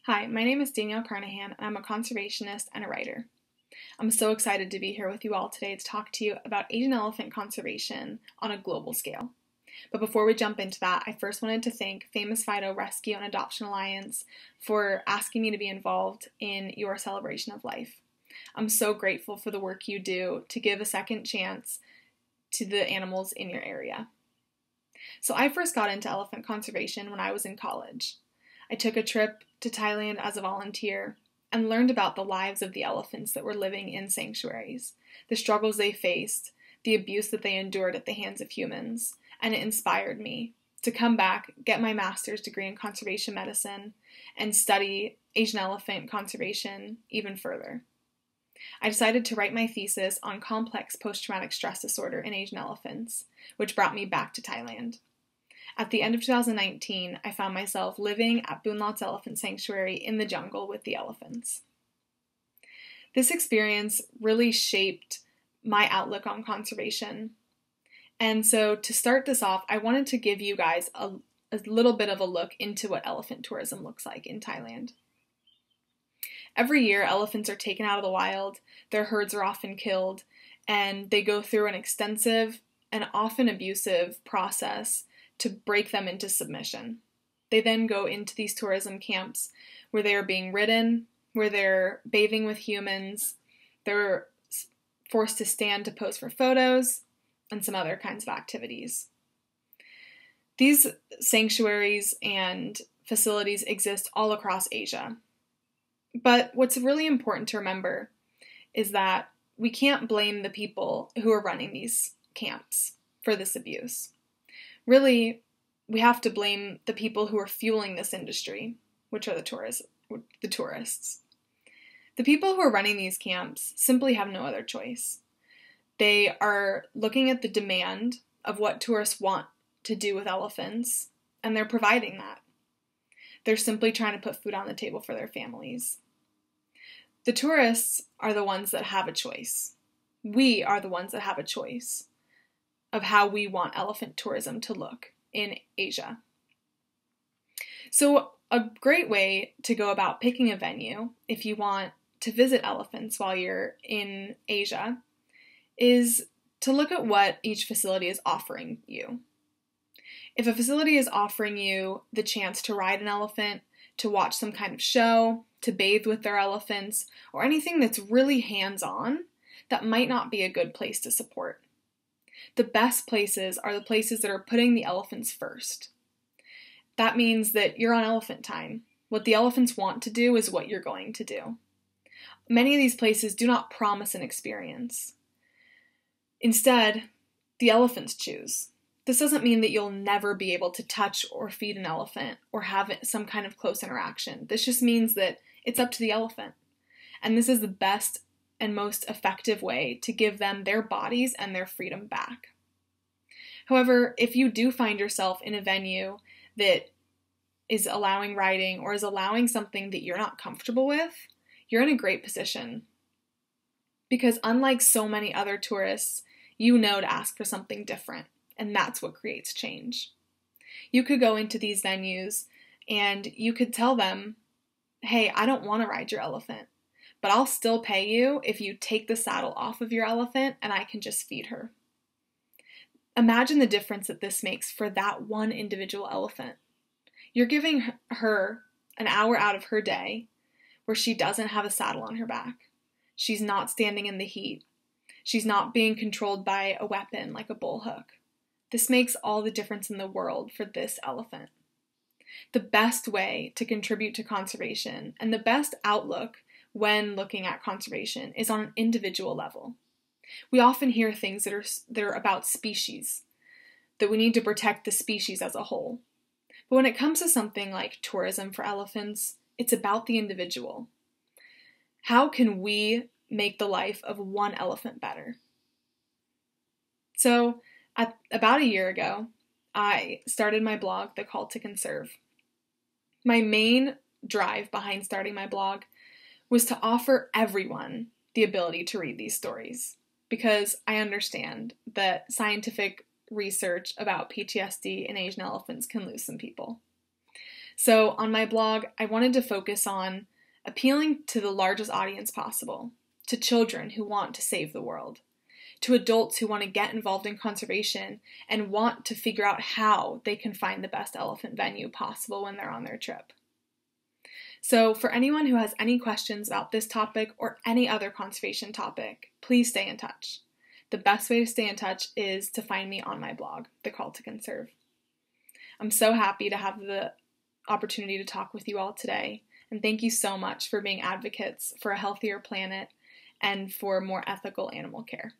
Hi, my name is Danielle Carnahan, and I'm a conservationist and a writer. I'm so excited to be here with you all today to talk to you about Asian elephant conservation on a global scale. But before we jump into that, I first wanted to thank Famous Fido Rescue and Adoption Alliance for asking me to be involved in your celebration of life. I'm so grateful for the work you do to give a second chance to the animals in your area. So I first got into elephant conservation when I was in college. I took a trip to Thailand as a volunteer and learned about the lives of the elephants that were living in sanctuaries, the struggles they faced, the abuse that they endured at the hands of humans, and it inspired me to come back, get my master's degree in conservation medicine, and study Asian elephant conservation even further. I decided to write my thesis on complex post-traumatic stress disorder in Asian elephants, which brought me back to Thailand. At the end of 2019, I found myself living at Boonlot's Elephant Sanctuary in the jungle with the elephants. This experience really shaped my outlook on conservation. And so to start this off, I wanted to give you guys a little bit of a look into what elephant tourism looks like in Thailand. Every year, elephants are taken out of the wild, their herds are often killed, and they go through an extensive and often abusive process to break them into submission. They then go into these tourism camps where they are being ridden, where they're bathing with humans, they're forced to stand to pose for photos, and some other kinds of activities. These sanctuaries and facilities exist all across Asia. But what's really important to remember is that we can't blame the people who are running these camps for this abuse. Really, we have to blame the people who are fueling this industry, which are the tourists. The people who are running these camps simply have no other choice. They are looking at the demand of what tourists want to do with elephants, and they're providing that. They're simply trying to put food on the table for their families. The tourists are the ones that have a choice. We are the ones that have a choice of how we want elephant tourism to look in Asia. So a great way to go about picking a venue if you want to visit elephants while you're in Asia is to look at what each facility is offering you. If a facility is offering you the chance to ride an elephant, to watch some kind of show, to bathe with their elephants, or anything that's really hands-on, that might not be a good place to support. The best places are the places that are putting the elephants first. That means that you're on elephant time. What the elephants want to do is what you're going to do. Many of these places do not promise an experience. Instead, the elephants choose. This doesn't mean that you'll never be able to touch or feed an elephant or have some kind of close interaction. This just means that it's up to the elephant. And this is the best and most effective way to give them their bodies and their freedom back. However, if you do find yourself in a venue that is allowing riding or is allowing something that you're not comfortable with, you're in a great position. Because unlike so many other tourists, you know to ask for something different, and that's what creates change. You could go into these venues and you could tell them, hey, I don't want to ride your elephant, but I'll still pay you if you take the saddle off of your elephant and I can just feed her. Imagine the difference that this makes for that one individual elephant. You're giving her an hour out of her day where she doesn't have a saddle on her back. She's not standing in the heat. She's not being controlled by a weapon like a bullhook. This makes all the difference in the world for this elephant. The best way to contribute to conservation and the best outlook when looking at conservation is on an individual level. We often hear things that are about species, that we need to protect the species as a whole. But when it comes to something like tourism for elephants, it's about the individual. How can we make the life of one elephant better? So, about a year ago, I started my blog, The Call to Conserve. My main drive behind starting my blog was to offer everyone the ability to read these stories, because I understand that scientific research about PTSD in Asian elephants can lose some people. So on my blog, I wanted to focus on appealing to the largest audience possible, to children who want to save the world, to adults who want to get involved in conservation and want to figure out how they can find the best elephant venue possible when they're on their trip. So for anyone who has any questions about this topic or any other conservation topic, please stay in touch. The best way to stay in touch is to find me on my blog, The Call to Conserve. I'm so happy to have the opportunity to talk with you all today, and thank you so much for being advocates for a healthier planet and for more ethical animal care.